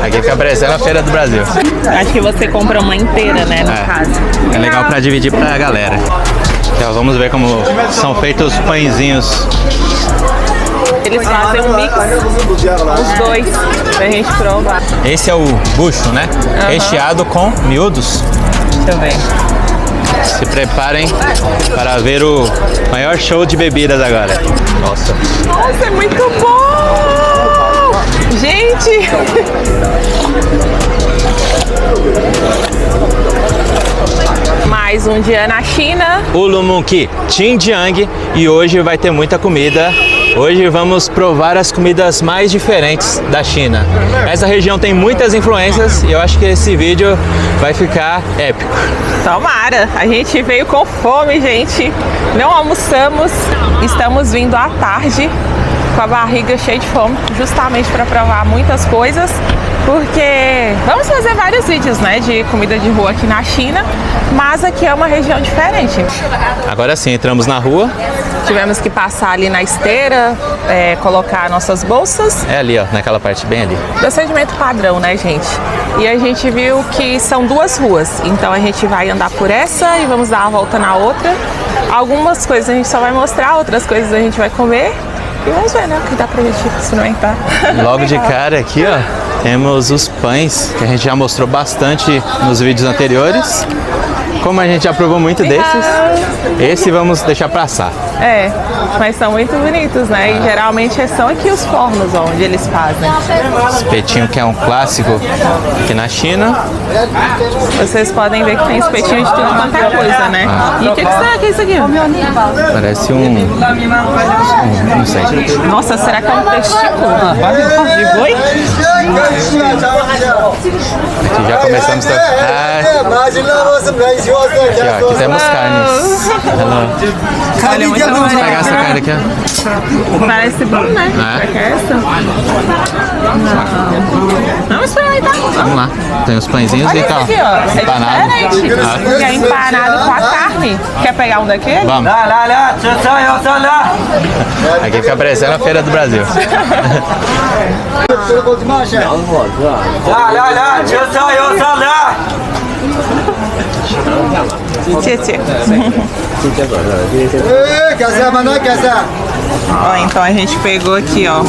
Aqui fica parecendo a Feira do Brasil. Acho que você compra uma inteira, né, no caso. É legal pra dividir pra galera. Então, vamos ver como são feitos os pãezinhos. Eles fazem um mix, os dois, pra gente provar. Esse é o bucho, né? Recheado com miúdos. Deixa eu ver. Se preparem para ver o maior show de bebidas agora. Nossa. Nossa, é muito bom! Gente! Mais um dia na China. Ulumunqui, Xinjiang, e hoje vai ter muita comida. Hoje vamos provar as comidas mais diferentes da China. Essa região tem muitas influências e eu acho que esse vídeo vai ficar épico. Tomara! A gente veio com fome, gente. Não almoçamos. Estamos vindo à tarde com a barriga cheia de fome, justamente para provar muitas coisas, porque vamos fazer vários vídeos, né, de comida de rua aqui na China, mas aqui é uma região diferente. Agora sim, entramos na rua. Tivemos que passar ali na esteira, colocar nossas bolsas. É ali, ó, naquela parte bem ali. Procedimento padrão, né, gente? E a gente viu que são duas ruas, então a gente vai andar por essa e vamos dar a volta na outra. Algumas coisas a gente só vai mostrar, outras coisas a gente vai comer. E vamos ver, né, o que dá pra gente experimentar. Logo de cara aqui, ó, temos os pães, que a gente já mostrou bastante nos vídeos anteriores. Como a gente já provou muito desses, esse vamos deixar passar. É, mas são muito bonitos, né? E geralmente são aqui os fornos onde eles fazem. Espetinho, que é um clássico aqui na China. Vocês podem ver que tem espetinho de tudo quanto é coisa, né? E o que será que é isso aqui? Parece não sei. Nossa, será que é um testículo de boi? Aqui já começamos a... Aqui, ó, aqui temos carnes. Olha, muito Vamos pegar essa carne aqui, ó. Parece bom, né? Será que é essa? Vamos experimentar. Vamos lá. Tem os pãezinhos Olha e isso tal. aqui, ó. É diferente. Que é empanado com a carne. Quer pegar um daquele? Vamos. Aqui fica parecendo a Feira do Brasil. Ó, então a gente pegou aqui, ó,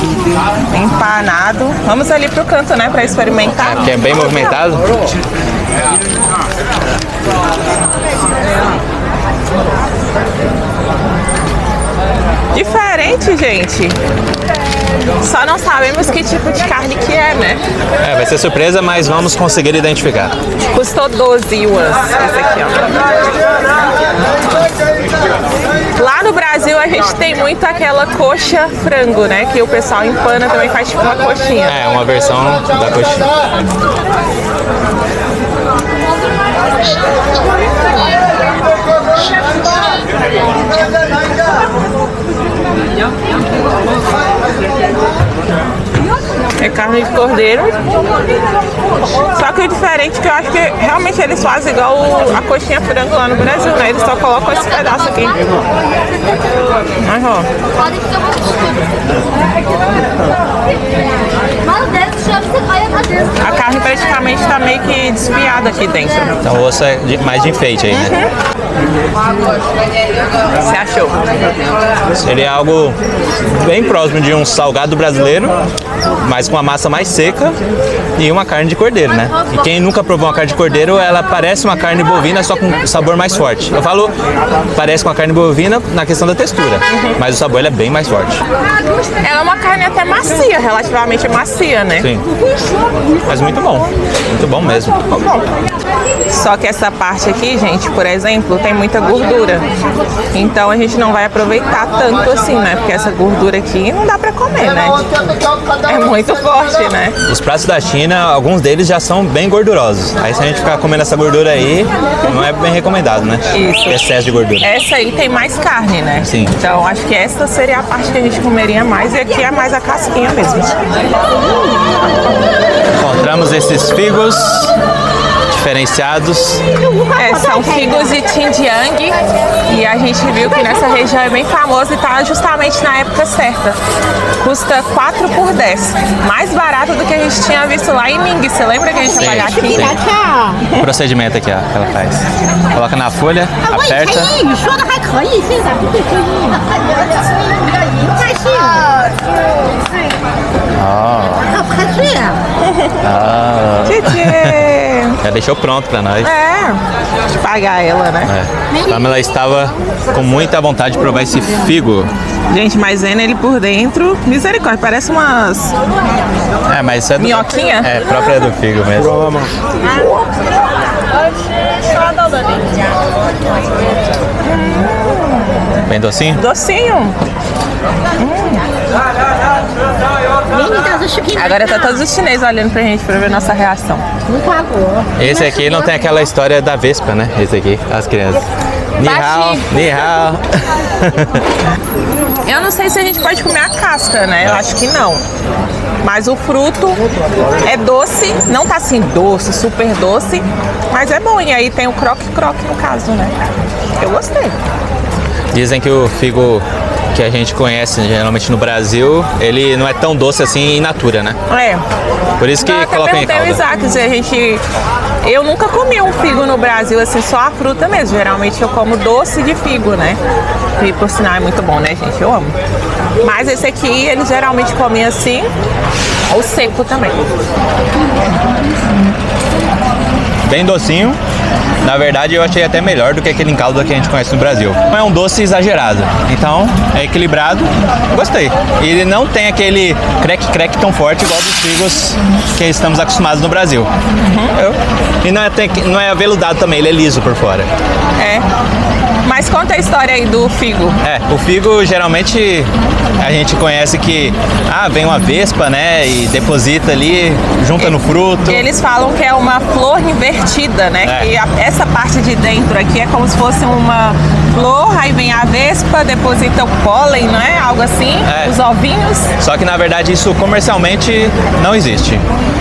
empanado. Vamos ali pro canto, né, pra experimentar. Que é bem movimentado. Diferente, gente. Só não sabemos que tipo de carne que é, né? É, vai ser surpresa, mas vamos conseguir identificar. Custou 12 yuans esse aqui, ó. Lá no Brasil a gente tem muito aquela coxa frango, né? Que o pessoal empana também, faz tipo uma coxinha. É, uma versão da coxinha. É carne de cordeiro. Só que o diferente é que eu acho que realmente eles fazem igual a coxinha frango lá no Brasil, né? Eles só colocam esse pedaço aqui. Mas, ó. A carne praticamente tá meio que desfiada aqui dentro. Então o osso é mais de enfeite aí, né? Você achou? Seria algo bem próximo de um salgado brasileiro, mas com a massa mais seca e uma carne de cordeiro, né? E quem nunca provou uma carne de cordeiro, ela parece uma carne bovina, só com sabor mais forte. Eu falo, parece com a carne bovina na questão da textura, mas o sabor é bem mais forte. Ela é uma carne até macia, relativamente macia, né? Sim, mas muito bom mesmo. Só que essa parte aqui, gente, por exemplo, tem muita gordura. Então a gente não vai aproveitar tanto assim, né? Porque essa gordura aqui não dá pra comer, né? É muito forte, né? Os pratos da China, alguns deles já são bem gordurosos. Aí se a gente ficar comendo essa gordura aí, não é bem recomendado, né? Isso. Excesso de gordura. Essa aí tem mais carne, né? Sim. Então acho que essa seria a parte que a gente comeria mais e aqui é mais a casquinha mesmo. Encontramos esses figos diferenciados. São figos de Xinjiang e a gente viu que nessa região é bem famoso e tá justamente na época certa. Custa 4 por 10, mais barato do que a gente tinha visto lá em Ning. Você lembra que a gente trabalhava aqui? O procedimento aqui, ó, que ela faz. Coloca na folha, aperta. Já deixou pronto pra nós. Deixa eu pagar ela, né? Pamela estava com muita vontade de provar esse figo. Gente, mas vendo ele por dentro, misericórdia, parece umas Mas isso é minhoquinha. É, própria do figo mesmo. Bem docinho? Docinho. Agora tá todos os chineses olhando pra gente pra ver nossa reação. Esse aqui não tem aquela história da vespa, né? Esse aqui, as crianças. Ni hao, ni hao. Eu não sei se a gente pode comer a casca, né? Eu acho que não. Mas o fruto é doce, não tá assim doce, super doce, mas é bom. E aí tem o croque-croque no caso, né? Eu gostei. Dizem que o figo que a gente conhece geralmente no Brasil, ele não é tão doce assim in natura, né? Por isso que colocam em calda. Isaac, eu nunca comi um figo no Brasil, assim, só a fruta mesmo. Geralmente eu como doce de figo, né? E por sinal é muito bom, né, gente? Eu amo. Mas esse aqui, eles geralmente comem assim, ou seco também. Bem docinho. Na verdade, eu achei até melhor do que aquele em calda que a gente conhece no Brasil. Não é um doce exagerado, então é equilibrado. Gostei. E ele não tem aquele creque-creque tão forte igual dos figos que estamos acostumados no Brasil. E não é aveludado também, ele é liso por fora. Mas conta a história aí do figo. O figo geralmente a gente conhece que vem uma vespa, né, e deposita ali, junta no fruto. Eles falam que é uma flor invertida, né? Que essa parte de dentro aqui é como se fosse uma flor, aí vem a vespa, deposita o pólen, não é? Algo assim, os ovinhos. Só que na verdade isso comercialmente não existe.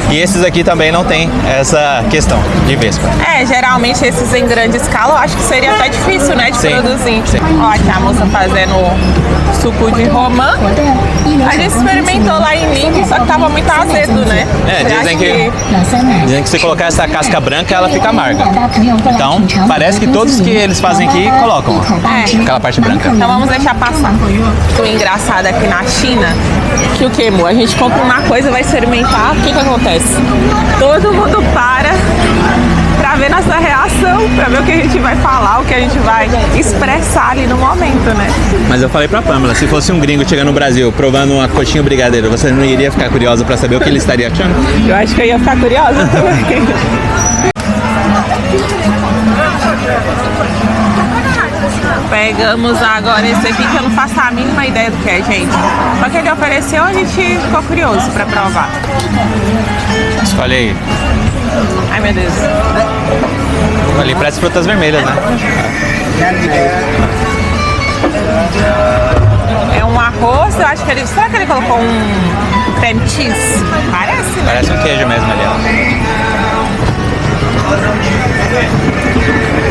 E esses aqui também não tem essa questão de vespa. Geralmente esses em grande escala eu acho que seria até difícil, né, de produzir. Sim. Ó, aqui a moça fazendo suco de romã. A gente experimentou lá em Ning, só que tava muito azedo, né? Dizem que se colocar essa casca branca, ela fica amarga. Então, parece que todos que eles fazem aqui colocam aquela parte branca. Então vamos deixar passar. O engraçado aqui na China, que o que, amor? A gente compra uma coisa, vai experimentar, o que acontece? Todo mundo para ver nossa reação, pra ver o que a gente vai falar, o que a gente vai expressar ali no momento, né? Mas eu falei pra Pamela, se fosse um gringo chegando no Brasil provando uma coxinha brigadeiro, você não iria ficar curiosa pra saber o que ele estaria achando? Eu acho que eu ia ficar curiosa também. Pegamos agora esse aqui que eu não faço a mínima ideia do que é, gente. Só que ele ofereceu, a gente ficou curioso pra provar. Escolhe aí. Ai, meu Deus. Ali parece frutas vermelhas, né? É um arroz, eu acho que ele... Será que ele colocou um creme cheese? Parece, né? Parece um queijo mesmo ali, ó.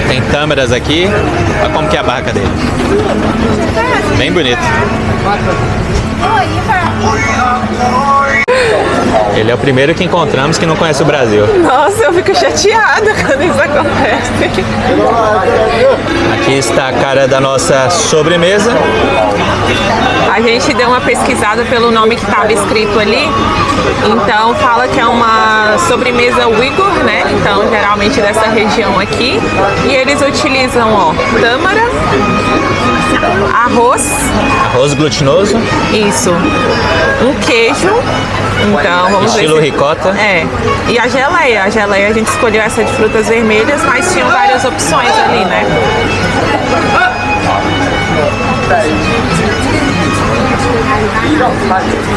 Tem tâmaras aqui. Olha como que é a barraca dele. Bem bonito. Ele é o primeiro que encontramos que não conhece o Brasil. Nossa, eu fico chateada quando isso acontece. Aqui está a cara da nossa sobremesa. A gente deu uma pesquisada pelo nome que estava escrito ali. Então fala que é uma sobremesa uigur, né? Então geralmente dessa região aqui. E eles utilizam, ó, tâmara, arroz glutinoso. Isso. Um queijo. Então vamos estilo ver. ricota. E a geleia. A geleia a gente escolheu essa de frutas vermelhas, mas tinham várias opções ali, né?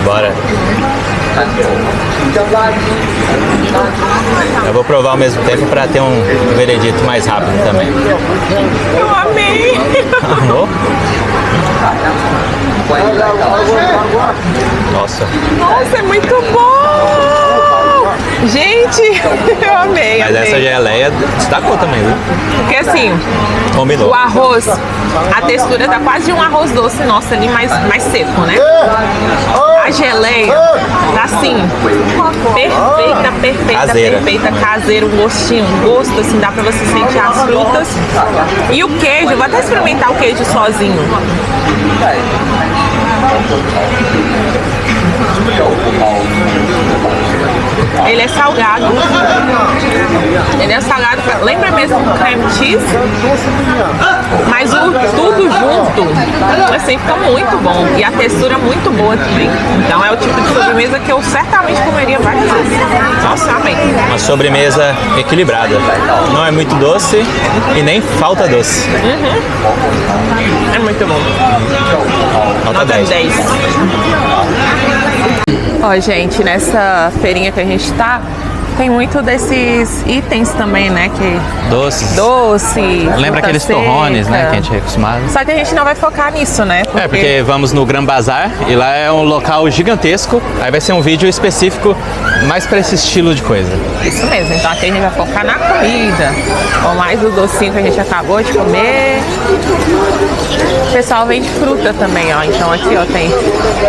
Bora. Eu vou provar ao mesmo tempo para ter um veredito mais rápido também. Eu amei! Amor? Nossa. Nossa, é muito bom! Gente, eu amei. Mas essa geleia destacou também, viu? Porque assim, Combinou. o arroz, a textura tá quase de um arroz doce nosso ali, mais seco, né? A geleia tá assim, Caseira. perfeita, caseira, um gosto assim, dá pra você sentir as frutas. E o queijo, eu vou até experimentar o queijo sozinho. Ele é salgado. Lembra mesmo do creme cheese? Mas tudo junto, assim, fica muito bom. E a textura muito boa também. Então é o tipo de sobremesa que eu certamente comeria várias vezes. Nossa, amei. Uma sobremesa equilibrada. Não é muito doce e nem falta doce. É muito bom. Nota 10. 10. Ó, gente, nessa feirinha que a gente tá, tem muito desses itens também, né? Que Doces. doce. Lembra fruta aqueles seca. torrones, né? Que a gente é acostumado. Só que a gente não vai focar nisso, né? É, porque vamos no Gran Bazar e lá é um local gigantesco. Aí vai ser um vídeo específico mais pra esse estilo de coisa. Isso mesmo, então aqui a gente vai focar na comida. Com mais o docinho que a gente acabou de comer. O pessoal vende fruta também, ó. Então aqui, ó, tem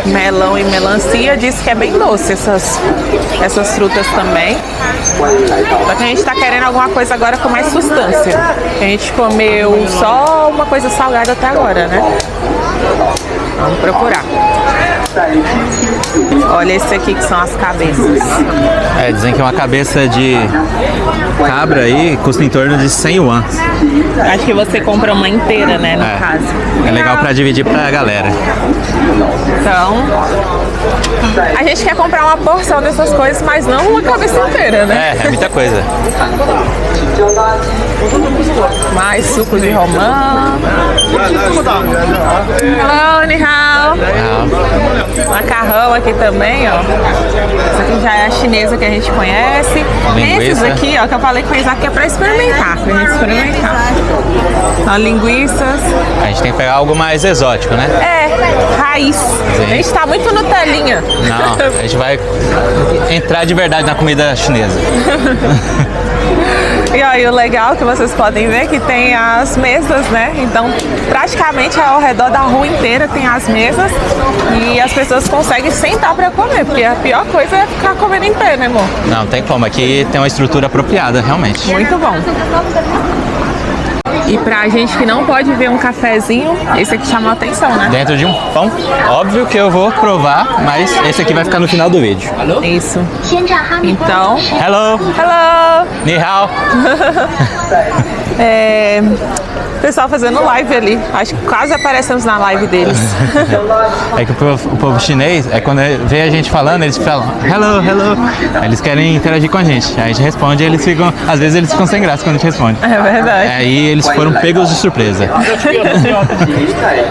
melão e melancia. Diz que é bem doce essas frutas também. Só que a gente tá querendo alguma coisa agora com mais substância. A gente comeu só uma coisa salgada até agora, né? Vamos procurar. Olha esse aqui que são as cabeças. É, dizem que uma cabeça de cabra aí custa em torno de 100 yuan. Acho que você compra uma inteira, né, no caso. É legal pra dividir pra galera. Então, a gente quer comprar uma porção dessas coisas, mas não uma cabeça inteira, né? É muita coisa. Mais suco de romã. Hello, ni hao. Macarrão aqui também, ó. Essa aqui já é a chinesa que a gente conhece. Linguiça. Esses aqui, ó, que eu falei com eles aqui é pra experimentar, pra gente experimentar. Ó, linguiças. A gente tem que pegar algo mais exótico, né? É, raiz. A gente tá muito Nutelinha. Não, a gente vai entrar de verdade na comida chinesa. E aí o legal que vocês podem ver que tem as mesas, né? Então praticamente ao redor da rua inteira tem as mesas e as pessoas conseguem sentar para comer, porque a pior coisa é ficar comendo em pé, né, amor? Não, tem como. Aqui tem uma estrutura apropriada, realmente. Muito bom. E pra gente que não pode ver um cafezinho, esse aqui chamou a atenção, né? Dentro de um pão. Óbvio que eu vou provar, mas esse aqui vai ficar no final do vídeo. Isso. Então, Hello! hello! Ni hao! O pessoal fazendo live ali. Acho que quase aparecemos na live deles. É que o povo chinês, quando vê a gente falando, eles falam hello, hello. Eles querem interagir com a gente. Aí a gente responde e eles ficam, às vezes eles ficam sem graça quando a gente responde. É verdade. Aí eles foram pegos de surpresa.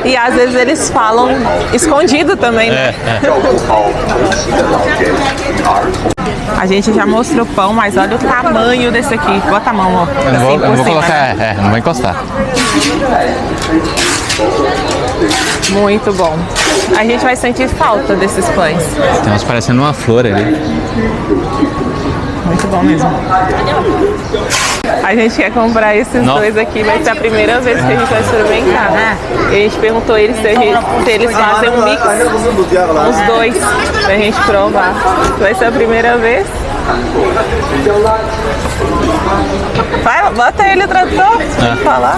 E às vezes eles falam escondido também, né? A gente já mostrou o pão, mas olha o tamanho desse aqui. Bota a mão, ó. Eu não vou, Assim, por eu não vou cima, colocar, né? não vou encostar. Muito bom. A gente vai sentir falta desses pães. Tem uns parecendo uma flor ali. Muito bom mesmo. A gente quer comprar esses dois aqui, vai ser a primeira vez que a gente vai experimentar, né? E a gente perguntou eles se eles fazem um mix, os dois, pra gente provar. Vai ser a primeira vez. Vai, bota ele, o tradutor, pra falar.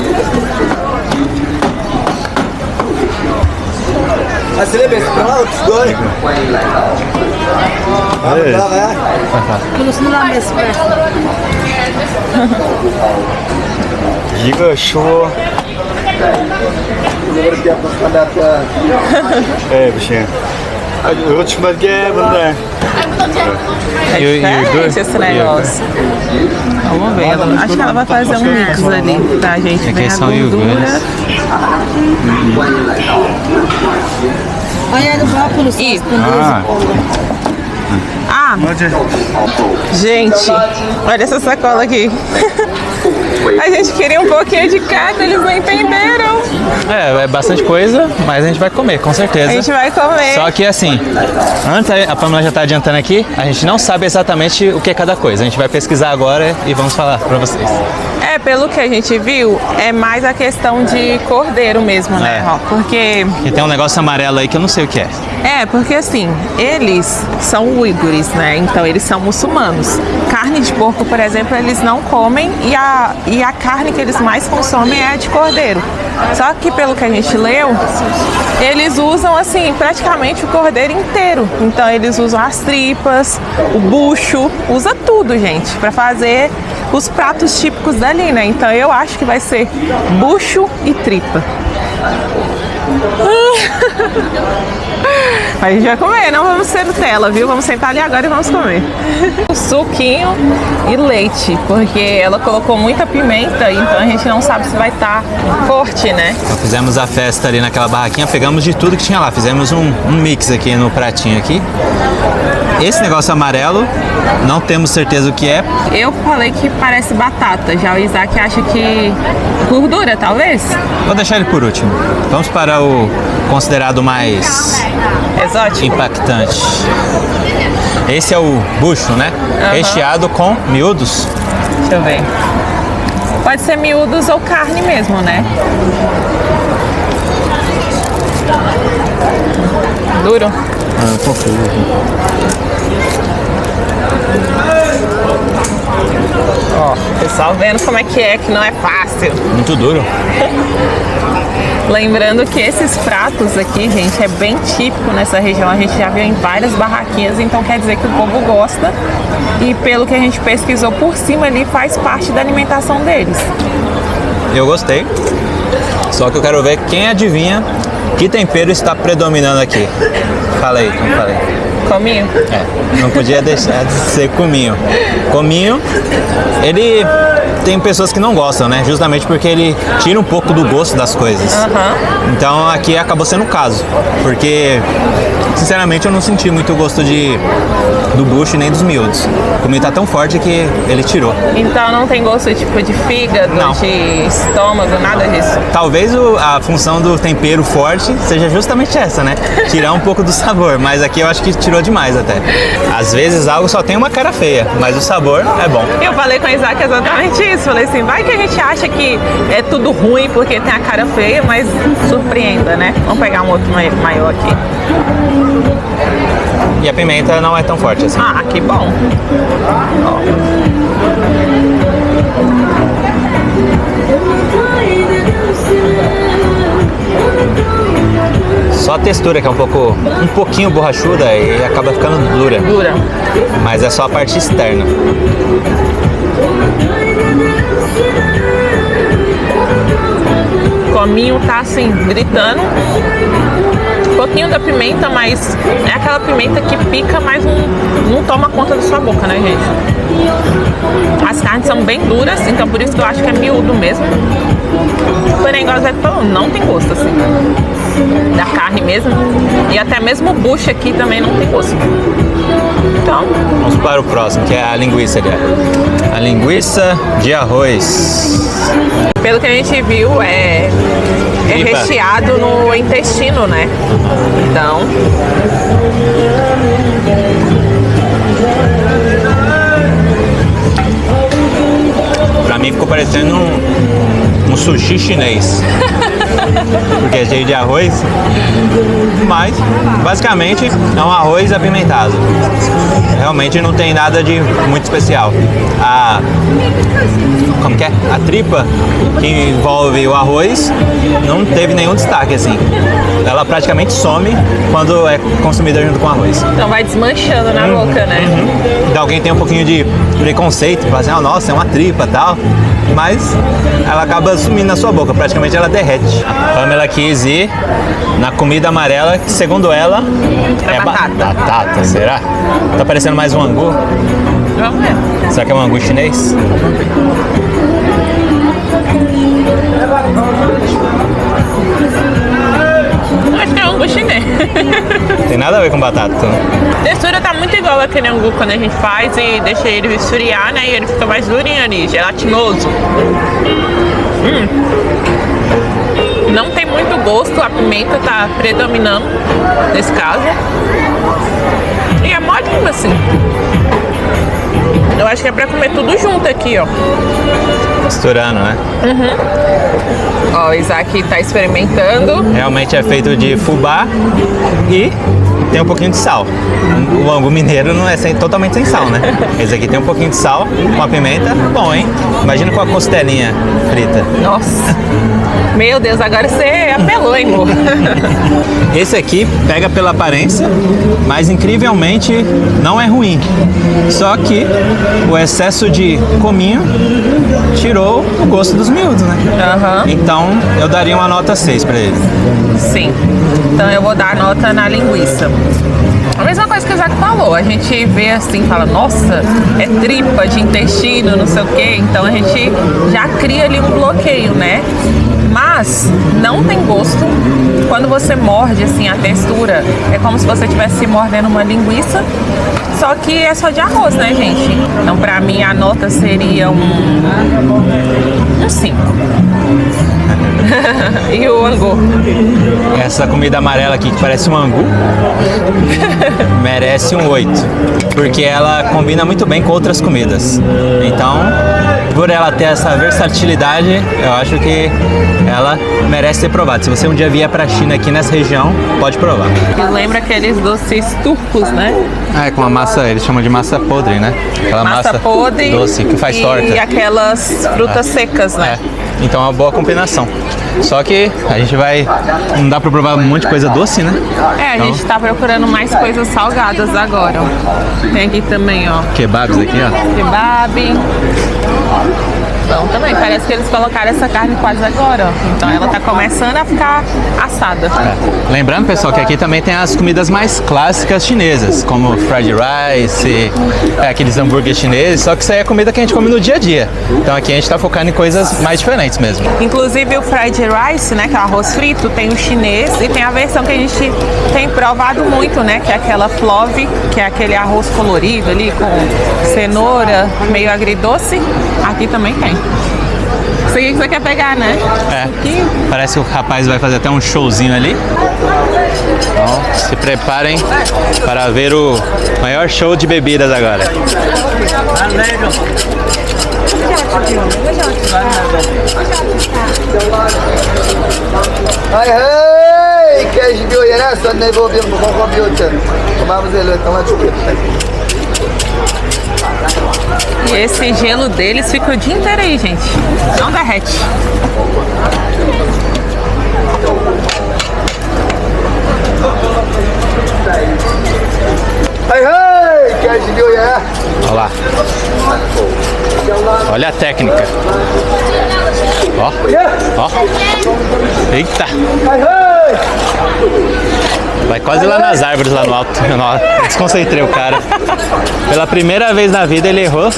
이거 쇼. 예, 무슨. 이거 주말에 뭔데? É diferente esse negócio. Vamos ver. Acho que ela vai fazer um mix ali pra gente ver a são gordura. iogurtes. E, 아, gente, olha essa sacola aqui. A gente queria um pouquinho de cada, eles não entenderam. É bastante coisa, mas a gente vai comer, com certeza. A gente vai comer. Só que assim, antes a Pamela já tá adiantando aqui, a gente não sabe exatamente o que é cada coisa. A gente vai pesquisar agora e vamos falar pra vocês. Pelo que a gente viu, é mais a questão de cordeiro mesmo, né? É. Ó, porque... E tem um negócio amarelo aí que eu não sei o que é. Porque assim, eles são uigures, né? Então eles são muçulmanos. Carne de porco, por exemplo, eles não comem e a carne que eles mais consomem é a de cordeiro. Só que pelo que a gente leu, eles usam assim praticamente o cordeiro inteiro. Então eles usam as tripas, o bucho, usa tudo, gente, para fazer os pratos típicos dali, né? Então eu acho que vai ser bucho e tripa. Mas a gente vai comer, não vamos ser Nutella, viu? Vamos sentar ali agora e vamos comer. Suquinho e leite, porque ela colocou muita pimenta, então a gente não sabe se vai estar forte, né? Então fizemos a festa ali naquela barraquinha, pegamos de tudo que tinha lá, fizemos um mix aqui no pratinho aqui. Esse negócio amarelo, não temos certeza o que é. Eu falei que parece batata, já o Isaac acha que gordura, talvez? Vou deixar ele por último. Vamos para o considerado mais Exótico. impactante. Esse é o bucho, né? Recheado com miúdos. Deixa eu ver. Pode ser miúdos ou carne mesmo, né? Duro? Um pouco. Ó, pessoal vendo como é que não é fácil. Muito duro. Lembrando que esses pratos aqui, gente, é bem típico nessa região. A gente já viu em várias barraquinhas, então quer dizer que o povo gosta. E pelo que a gente pesquisou por cima ali, faz parte da alimentação deles. Eu gostei. Só que eu quero ver quem adivinha que tempero está predominando aqui. Fala aí, como falei. Cominho? Não podia deixar de ser cominho. Cominho, ele tem pessoas que não gostam, né? Justamente porque ele tira um pouco do gosto das coisas. Então aqui acabou sendo o caso. Porque, sinceramente, eu não senti muito o gosto do bucho nem dos miúdos. O cominho tá tão forte que ele tirou. Então não tem gosto tipo de fígado, Não. de estômago, nada disso? Talvez a função do tempero forte seja justamente essa, né? Tirar um pouco do sabor, mas aqui eu acho que tirou demais até. Às vezes algo só tem uma cara feia, mas o sabor é bom. Eu falei com o Isaac exatamente isso. Falei assim, vai que a gente acha que é tudo ruim porque tem a cara feia, mas surpreenda, né? Vamos pegar um outro maior aqui. E a pimenta não é tão forte assim. Ah, que bom. Só a textura que é um pouquinho borrachuda e acaba ficando dura. Dura. Mas é só a parte externa. O cominho tá assim, gritando. Um pouquinho da pimenta, mas é aquela pimenta que pica, mas não toma conta da sua boca, né, gente? As carnes são bem duras, então por isso que eu acho que é miúdo mesmo. Porém, igual o Zé falou, não tem gosto, assim, da carne mesmo. E até mesmo o bucho aqui também não tem gosto. Então, vamos para o próximo, que é a linguiça. A linguiça de arroz. Pelo que a gente viu, é recheado no intestino, né? Então... Pra mim ficou parecendo um sushi chinês. Porque é cheio de arroz. Mas, basicamente, é um arroz apimentado. Realmente não tem nada de muito especial. Como que é? A tripa que envolve o arroz não teve nenhum destaque, assim. Ela praticamente some quando é consumida junto com o arroz. Então vai desmanchando na boca, né? Então alguém tem um pouquinho de preconceito, fala assim, nossa, é uma tripa e tal. Mas ela acaba sumindo na sua boca, praticamente ela derrete. A Pamela quis ir na comida amarela, que segundo ela é batata. Batata, será? Tá parecendo mais um angu? Vamos ver. Será que é um angu chinês? Acho que é um angu chinês. Tem nada a ver com batata. A textura tá muito igual aquele angu quando a gente faz e deixa ele esfriar, né? E ele fica mais durinho ali, gelatinoso. Não tem muito gosto, a pimenta tá predominando nesse caso. E é molinho assim. Eu acho que é pra comer tudo junto aqui, ó. Misturando, né? Ó, o Isaac tá experimentando. Realmente é feito de fubá e tem um pouquinho de sal. O angu mineiro não é totalmente sem sal, né? Esse aqui tem um pouquinho de sal com a pimenta. Bom, hein? Imagina com a costelinha frita. Nossa. Meu Deus, agora você apelou, hein, amor? Esse aqui pega pela aparência, mas incrivelmente não é ruim. Só que o excesso de cominho tirou o gosto dos miúdos, né? Então eu daria uma nota 6 pra ele. Sim. Então eu vou dar nota na linguiça. A mesma coisa que o Isaac falou, a gente vê assim, fala, nossa, é tripa de intestino, não sei o quê. Então a gente já cria ali um bloqueio, né? Mas não tem gosto. Quando você morde assim a textura, é como se você estivesse mordendo uma linguiça. Só que é só de arroz, né, gente? Então pra mim a nota seria um 5. E o angu? Essa comida amarela aqui que parece um angu merece um 8, porque ela combina muito bem com outras comidas. Então, por ela ter essa versatilidade, eu acho que ela merece ser provada. Se você um dia vier pra China aqui nessa região, pode provar. Que lembra aqueles doces turcos, né? É, com a massa, eles chamam de massa podre, né? Aquela massa podre doce que faz torta. E aquelas frutas secas, né? Então é uma boa combinação. Só que a gente vai... Não dá pra provar um monte de coisa doce, né? A gente tá procurando mais coisas salgadas agora, ó. Tem aqui também, ó. Kebabs aqui, ó. Kebab. Então também, parece que eles colocaram essa carne quase agora, ó. Então ela tá começando a ficar assada. Lembrando, pessoal, que aqui também tem as comidas mais clássicas chinesas, como fried rice, aqueles hambúrgueres chineses, só que isso aí é comida que a gente come no dia a dia. Então aqui a gente tá focando em coisas mais diferentes mesmo. Inclusive o fried rice, né, que é o arroz frito, tem o chinês e tem a versão que a gente tem provado muito, né, que é aquela plove, que é aquele arroz colorido ali com cenoura, meio agridoce. Aqui também tem. Isso aqui que você quer pegar, né? Parece que o rapaz vai fazer até um showzinho ali. Então, se preparem para ver o maior show de bebidas agora. Hey, cash bill ya, só nem vou ver, vamos comer outra. Vamos ele, então lá de E esse gelo deles fica o dia inteiro aí, gente. Não derrete. Hey, cash bill ya. Olha lá. Olha a técnica. Ó. Ó. Eita. Vai quase lá nas árvores, lá no alto. Eu desconcentrei o cara. Pela primeira vez na vida ele errou,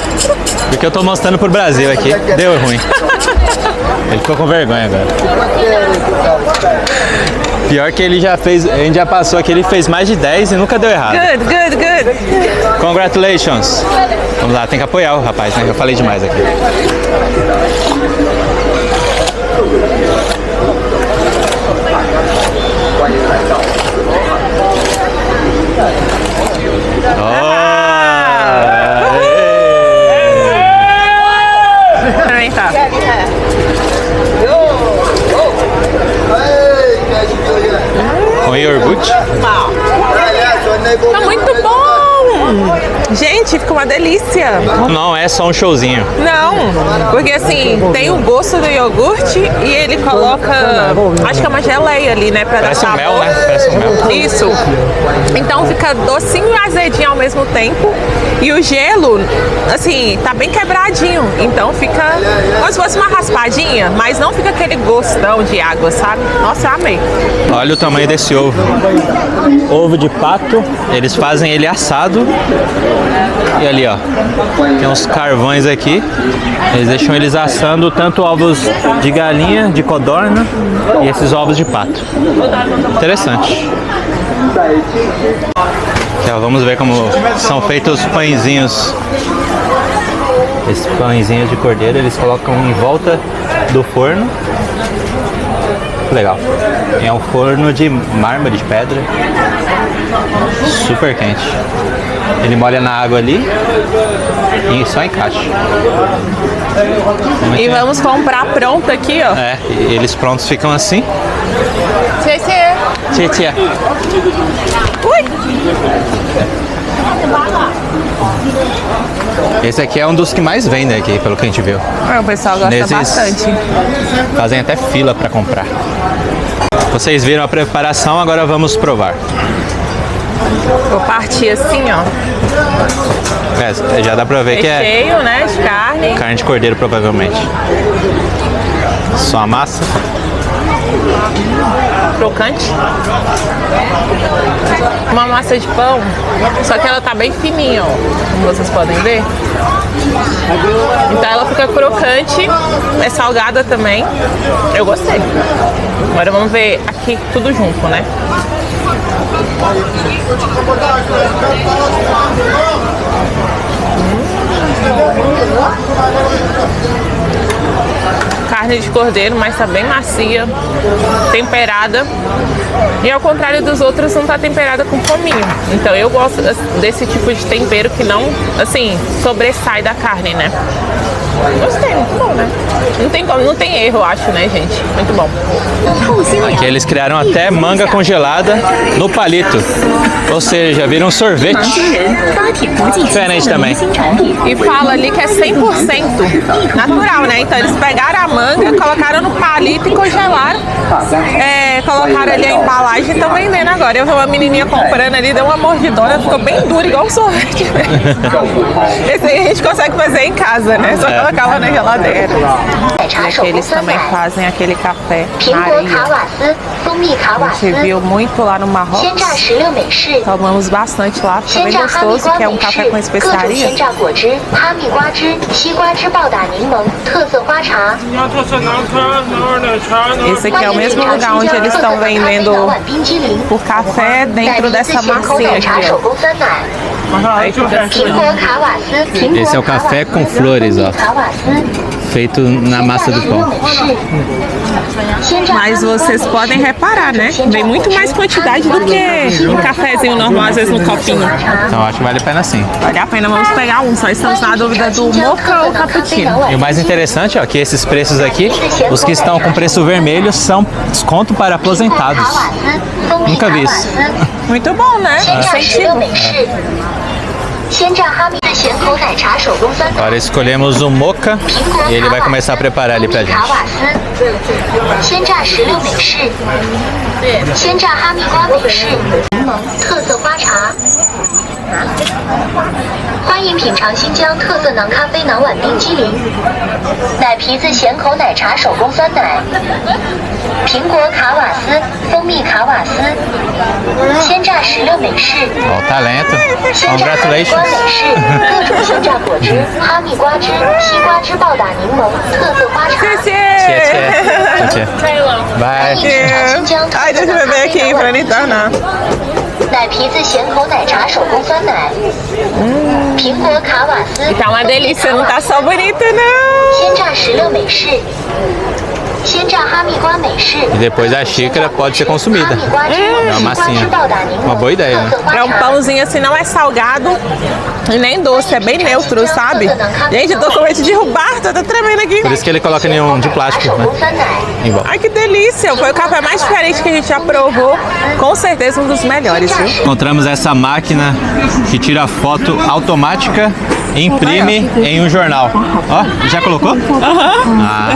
porque eu tô mostrando pro Brasil aqui. Deu ruim. Ele ficou com vergonha agora. Pior que ele já fez, a gente já passou aqui, ele fez mais de 10 e nunca deu errado. Good. Congratulations. Vamos lá, tem que apoiar o rapaz, né? Eu falei demais aqui. Com iogurte. Tá muito bom! Gente, fica uma delícia. Não é só um showzinho. Não, porque assim, tem o gosto do iogurte e ele coloca, acho que é uma geleia ali, né? Pra Parece dar um sabor. mel, né? Parece um mel. Isso. Então fica docinho e azedinho ao mesmo tempo. E o gelo, assim, tá bem quebradinho. Então fica como se fosse uma raspadinha, mas não fica aquele gostão de água, sabe? Nossa, eu amei. Olha o tamanho desse ovo. Ovo de pato, eles fazem ele assado E ali, ó, tem uns carvões aqui. Eles deixam eles assando tanto ovos de galinha, de codorna e esses ovos de pato. Interessante. Então, vamos ver como são feitos os pãezinhos. Esses pãezinhos de cordeiro eles colocam em volta do forno. Legal. É um forno de mármore, de pedra. Super quente. Ele molha na água ali e só encaixa. E vamos comprar pronto aqui, ó. É, e eles prontos ficam assim. Tchê. Tchê. Ui! Esse aqui é um dos que mais vendem aqui, pelo que a gente viu. O pessoal gosta bastante. Fazem até fila para comprar. Vocês viram a preparação, agora vamos provar. Vou partir assim, ó. Já dá pra ver que é cheio, né, de carne. Carne de cordeiro, provavelmente. Só a massa. Crocante. Uma massa de pão, só que ela tá bem fininha, ó, como vocês podem ver. Então ela fica crocante, é salgada também. Eu gostei. Agora vamos ver aqui tudo junto, né? Carne de cordeiro, mas tá bem macia, temperada. E ao contrário dos outros, não tá temperada com fominho. Então eu gosto desse tipo de tempero que não, assim, sobressai da carne, né? Gostei, muito bom, né? Não tem como, não tem erro, eu acho, né, gente? Muito bom. Aqui eles criaram até manga congelada no palito. Ou seja, vira um sorvete. Diferente também. E fala ali que é 100% natural, né? Então eles pegaram a manga, colocaram no palito e congelaram. Colocaram ali a embalagem e estão vendendo agora. Eu vi uma menininha comprando ali, deu uma mordidona, ficou bem dura, igual um sorvete. Esse aí a gente consegue fazer em casa, né? Só colocar lá na geladeira. E aqui eles também fazem aquele café Maria. A gente viu muito lá no Marrocos. Tomamos bastante lá, fica bem gostoso, que é um café com especiaria. Esse aqui é o mesmo lugar onde eles estão vendendo o café dentro dessa massinha aqui, ó. Esse é o café com flores, ó. Feito na massa do pão. Mas vocês podem reparar, né? Vem muito mais quantidade do que um cafezinho normal, às vezes no copinho. Então acho que vale a pena sim. Vale a pena, vamos pegar um. Só estamos na dúvida do mocha ou cappuccino. E o mais interessante, ó, que esses preços aqui, os que estão com preço vermelho são desconto para aposentados. Nunca vi isso. Muito bom, né? Incentivo. Agora escolhemos o mocha e ele vai começar a preparar ali pra gente. Ó, o talento. Congratulations. Bye. Ai, deixa eu beber aqui pra Nitana. E tá uma delícia, não tá só bonita, não. E depois a xícara pode ser consumida. É uma massinha. Uma boa ideia, né? É um pãozinho assim, não é salgado e nem doce, é bem neutro, sabe? Gente, eu tô com medo de derrubar, tô tremendo aqui. Por isso que ele coloca em um de plástico, né? Ai, que delícia! Foi o café mais diferente que a gente já provou. Com certeza um dos melhores, viu? Encontramos essa máquina que tira foto automática e imprime em um jornal. Ó, já colocou? Aham.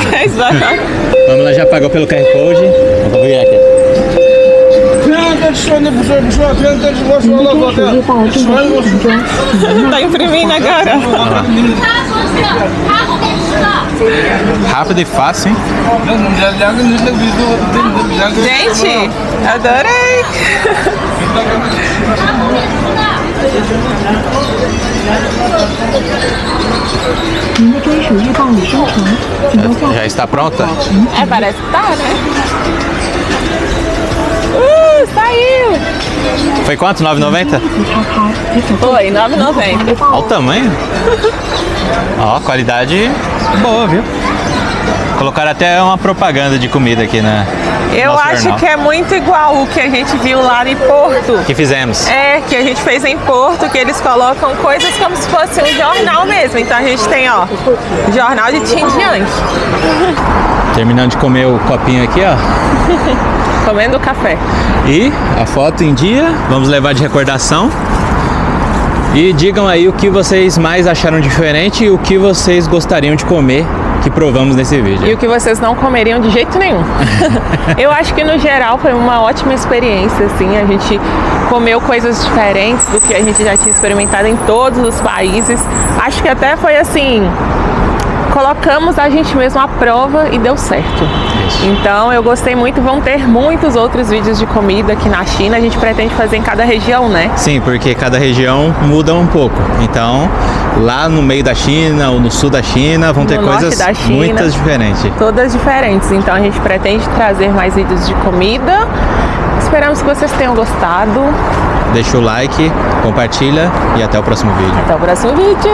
Vamos lá, já pagou pelo QR Code. Vou ver aqui. Tá imprimindo agora. Rápido e fácil, hein? Gente, adorei! 您的专属预报已生成，请多下 Já está pronta? É, parece que tá, né? Saiu! Foi quanto? 9,90? 此插开，与所 Foi, 9,90. Olha o tamanho. Ó, qualidade boa, viu? Colocaram até uma propaganda de comida aqui na Eu nosso acho jornal. que é muito igual o que a gente viu lá em Porto. Que fizemos. É, que a gente fez em Porto, que eles colocam coisas como se fosse um jornal mesmo. Então a gente tem, ó, jornal de Tim Diante. Terminando de comer o copinho aqui, ó. Comendo café. E a foto em dia, vamos levar de recordação. E digam aí o que vocês mais acharam diferente e o que vocês gostariam de comer que provamos nesse vídeo. E o que vocês não comeriam de jeito nenhum. Eu acho que no geral foi uma ótima experiência, assim. A gente comeu coisas diferentes do que a gente já tinha experimentado em todos os países. Acho que até foi assim, colocamos a gente mesmo à prova e deu certo. Isso. Então eu gostei muito, vão ter muitos outros vídeos de comida aqui na China. A gente pretende fazer em cada região, né? Sim, porque cada região muda um pouco. Então, lá no meio da China ou no sul da China vão ter No norte coisas da China. muitas diferentes. Todas diferentes. Então a gente pretende trazer mais vídeos de comida. Esperamos que vocês tenham gostado. Deixa o like, compartilha e até o próximo vídeo. Até o próximo vídeo!